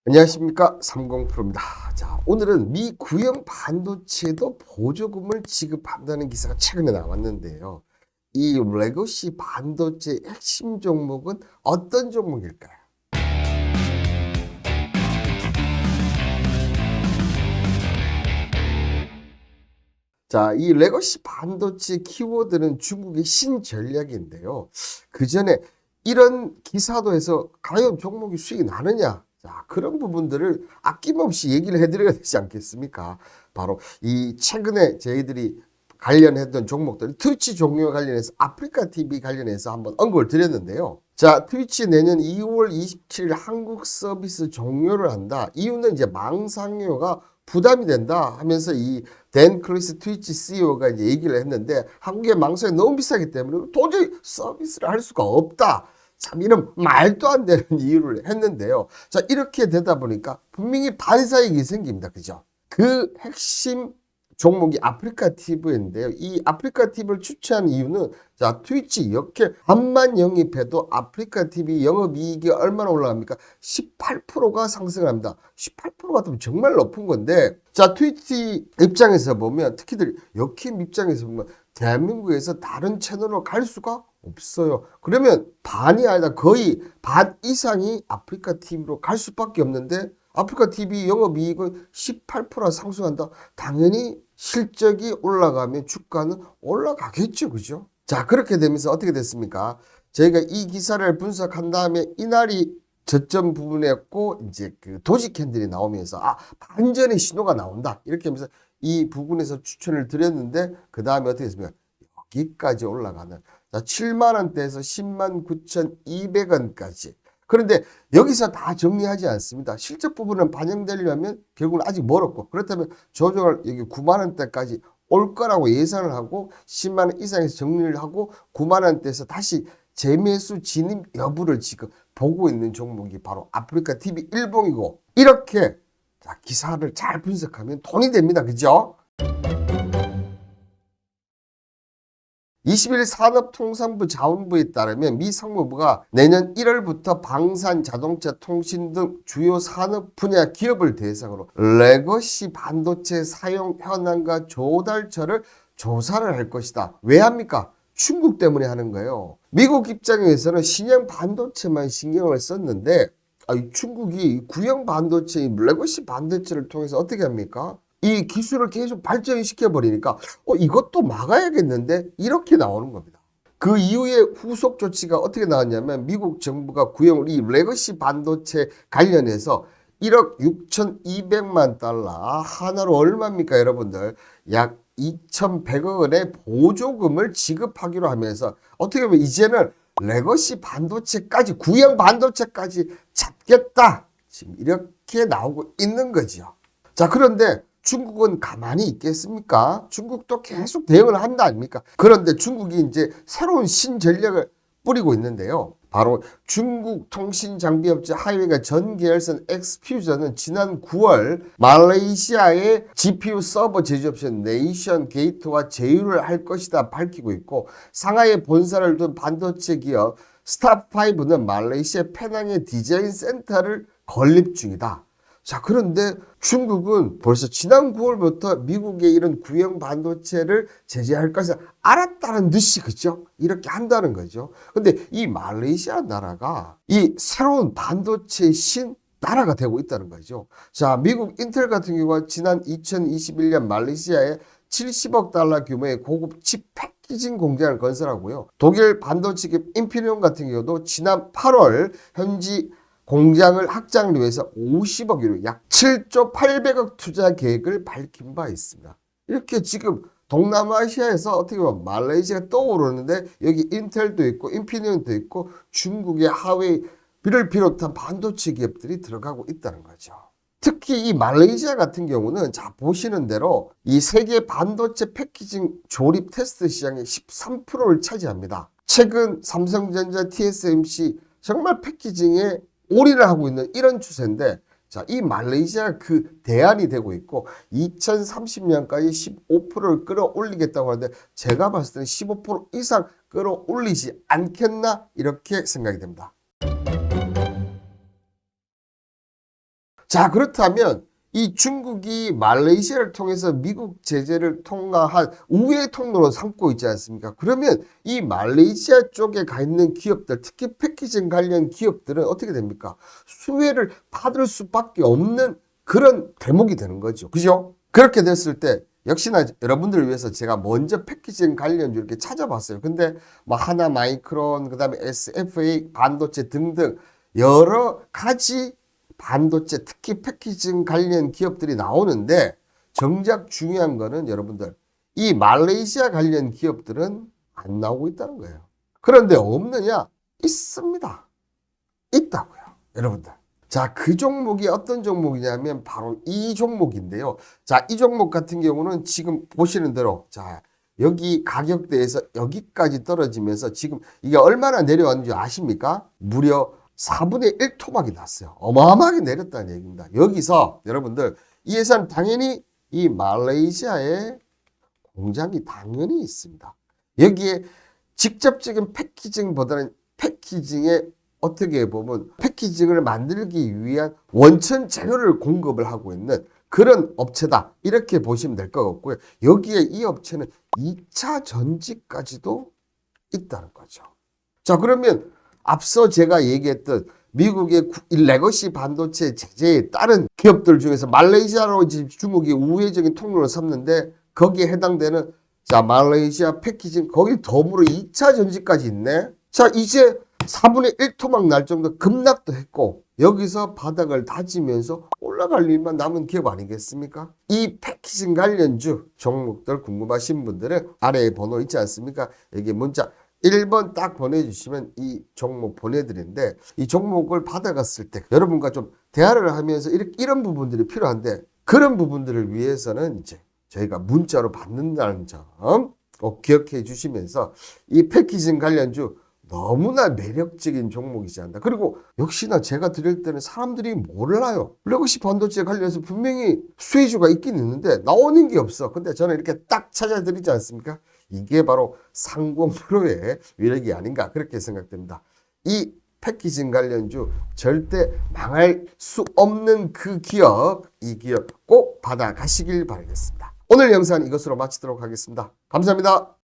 안녕하십니까, 30프로입니다. 자, 오늘은 미 구형 반도체도 보조금을 지급한다는 기사가 최근에 나왔는데요. 이 레거시 반도체 핵심 종목은 어떤 종목일까요? 자, 이 레거시 반도체 키워드는 중국의 신전략인데요. 그 전에 이런 기사도 해서 과연 종목이 수익이 나느냐? 자, 그런 부분들을 아낌없이 얘기를 해드려야 되지 않겠습니까? 바로 이 최근에 저희들이 관련했던 종목들, 트위치 종료 관련해서 아프리카 TV 관련해서 한번 언급을 드렸는데요. 자, 트위치 내년 2월 27일 한국 서비스 종료를 한다. 이유는 이제 망상료가 부담이 된다 하면서 이 댄 클리스 트위치 CEO가 이제 얘기를 했는데 한국의 망상이 너무 비싸기 때문에 도저히 서비스를 할 수가 없다. 참 이런 말도 안 되는 이유를 했는데요. 자, 이렇게 되다 보니까 분명히 반사이익이 생깁니다. 그죠? 그 핵심 종목이 아프리카 TV인데요. 이 아프리카 TV를 추천한 이유는 자, 트위치 이렇게 한만 영입해도 아프리카 TV 영업이익이 얼마나 올라갑니까? 18%가 상승합니다. 18% 같으면 정말 높은 건데 자, 트위치 입장에서 보면 특히들 역힘 입장에서 보면 대한민국에서 다른 채널로 갈 수가 없어요. 그러면 반이 아니라 거의 반 이상이 아프리카 TV로 갈 수밖에 없는데 아프리카 TV 영업이익은 18% 상승한다. 당연히 실적이 올라가면 주가는 올라가겠죠. 그죠? 자, 그렇게 되면서 어떻게 됐습니까? 저희가 이 기사를 분석한 다음에 이날이 저점 부분이었고 이제 그 도지 캔들이 나오면서 반전의 신호가 나온다. 이렇게 하면서 이 부분에서 추천을 드렸는데 그 다음에 어떻게 됐습니까? 여기까지 올라가는 자, 7만 원대에서 10만 9,200원까지. 그런데 여기서 다 정리하지 않습니다. 실적 부분은 반영되려면 결국은 아직 멀었고 그렇다면 조정을 여기 9만 원대까지 올 거라고 예상을 하고 10만 원 이상에서 정리를 하고 9만 원대에서 다시 재매수 진입 여부를 지금 보고 있는 종목이 바로 아프리카 TV 일봉이고 이렇게 자, 기사를 잘 분석하면 돈이 됩니다. 그죠? 21일 산업통상부 자원부에 따르면 미 상무부가 내년 1월부터 방산, 자동차, 통신 등 주요 산업 분야 기업을 대상으로 레거시 반도체 사용 현황과 조달처를 조사를 할 것이다. 왜 합니까? 중국 때문에 하는 거예요. 미국 입장에서는 신형 반도체만 신경을 썼는데 중국이 구형 반도체, 레거시 반도체를 통해서 어떻게 합니까? 이 기술을 계속 발전시켜 버리니까 이것도 막아야겠는데 이렇게 나오는 겁니다. 그 이후에 후속 조치가 어떻게 나왔냐면 미국 정부가 구형 이 레거시 반도체 관련해서 1억 6,200만 달러 하나로 얼마입니까 여러분들? 약 2,100억 원의 보조금을 지급하기로 하면서 어떻게 보면 이제는 레거시 반도체까지 구형 반도체까지 잡겠다. 지금 이렇게 나오고 있는 거죠. 자, 그런데 중국은 가만히 있겠습니까? 중국도 계속 대응을 한다 아닙니까? 그런데 중국이 이제 새로운 신전략을 뿌리고 있는데요. 바로 중국 통신장비업체 하이웨이가 전 계열선 엑스퓨전은 지난 9월 말레이시아의 GPU 서버 제조업체 네이션 게이트와 제휴를 할 것이다 밝히고 있고 상하이에 본사를 둔 반도체 기업 스탑5는 말레이시아 페낭의 디자인 센터를 건립 중이다. 자, 그런데 중국은 벌써 지난 9월부터 미국의 이런 구형 반도체를 제재할 것을 알았다는 듯이, 그죠? 이렇게 한다는 거죠. 근데 이 말레이시아 나라가 이 새로운 반도체 신 나라가 되고 있다는 거죠. 자, 미국 인텔 같은 경우가 지난 2021년 말레이시아에 70억 달러 규모의 고급 칩 패키징 공장을 건설하고요. 독일 반도체 기업 인피니온 같은 경우도 지난 8월 현지 공장을 확장을 위해서 50억 유로, 약 7조 800억 투자 계획을 밝힌 바 있습니다. 이렇게 지금 동남아시아에서 어떻게 보면 말레이시아가 떠오르는데 여기 인텔도 있고 인피니온도 있고 중국의 하웨이를 비롯한 반도체 기업들이 들어가고 있다는 거죠. 특히 이 말레이시아 같은 경우는 자 보시는 대로 이 세계 반도체 패키징 조립 테스트 시장의 13%를 차지합니다. 최근 삼성전자, TSMC 정말 패키징에 올인을 하고 있는 이런 추세인데 자, 이 말레이시아가 그 대안이 되고 있고 2030년까지 15%를 끌어올리겠다고 하는데 제가 봤을 때는 15% 이상 끌어올리지 않겠나 이렇게 생각이 됩니다. 자, 그렇다면 이 중국이 말레이시아를 통해서 미국 제재를 통과한 우회 통로로 삼고 있지 않습니까? 그러면 이 말레이시아 쪽에 가 있는 기업들, 특히 패키징 관련 기업들은 어떻게 됩니까? 수혜를 받을 수밖에 없는 그런 대목이 되는 거죠. 그죠? 그렇게 됐을 때 역시나 여러분들을 위해서 제가 먼저 패키징 관련주 이렇게 찾아봤어요. 근데 뭐 하나 마이크론, 그다음에 SFA 반도체 등등 여러 가지 반도체, 특히 패키징 관련 기업들이 나오는데 정작 중요한 거는 여러분들 이 말레이시아 관련 기업들은 안 나오고 있다는 거예요. 그런데 없느냐? 있습니다. 있다고요. 여러분들. 자, 그 종목이 어떤 종목이냐면 바로 이 종목인데요. 자, 이 종목 같은 경우는 지금 보시는 대로 자, 여기 가격대에서 여기까지 떨어지면서 지금 이게 얼마나 내려왔는지 아십니까? 무려 4분의 1 토막이 났어요. 어마어마하게 내렸다는 얘기입니다. 여기서 여러분들 이 회사는 당연히 이 말레이시아에 공장이 당연히 있습니다. 여기에 직접적인 패키징보다는 패키징에 어떻게 보면 패키징을 만들기 위한 원천 재료를 공급을 하고 있는 그런 업체다. 이렇게 보시면 될 것 같고요. 여기에 이 업체는 2차 전지까지도 있다는 거죠. 자, 그러면 앞서 제가 얘기했던 미국의 레거시 반도체 제재에 따른 기업들 중에서 말레이시아로 중국이 우회적인 통로를 삼는데 거기에 해당되는 자, 말레이시아 패키징 거기 더불어 2차 전지까지 있네. 자, 이제 4분의 1 토막 날 정도 급락도 했고 여기서 바닥을 다지면서 올라갈 일만 남은 기업 아니겠습니까? 이 패키징 관련주 종목들 궁금하신 분들은 아래에 번호 있지 않습니까? 여기 문자 1번 딱 보내주시면 이 종목 보내드리는데 이 종목을 받아갔을 때 여러분과 좀 대화를 하면서 이런 부분들이 필요한데 그런 부분들을 위해서는 이제 저희가 문자로 받는다는 점 꼭 기억해 주시면서 이 패키징 관련주 너무나 매력적인 종목이지 않나. 그리고 역시나 제가 드릴 때는 사람들이 몰라요. 레거시 반도체 관련해서 분명히 수혜주가 있긴 있는데 나오는 게 없어. 근데 저는 이렇게 딱 찾아드리지 않습니까? 이게 바로 상공프로의 위력이 아닌가 그렇게 생각됩니다. 이 패키징 관련주 절대 망할 수 없는 그 기업, 이 기업 꼭 받아가시길 바라겠습니다. 오늘 영상은 이것으로 마치도록 하겠습니다. 감사합니다.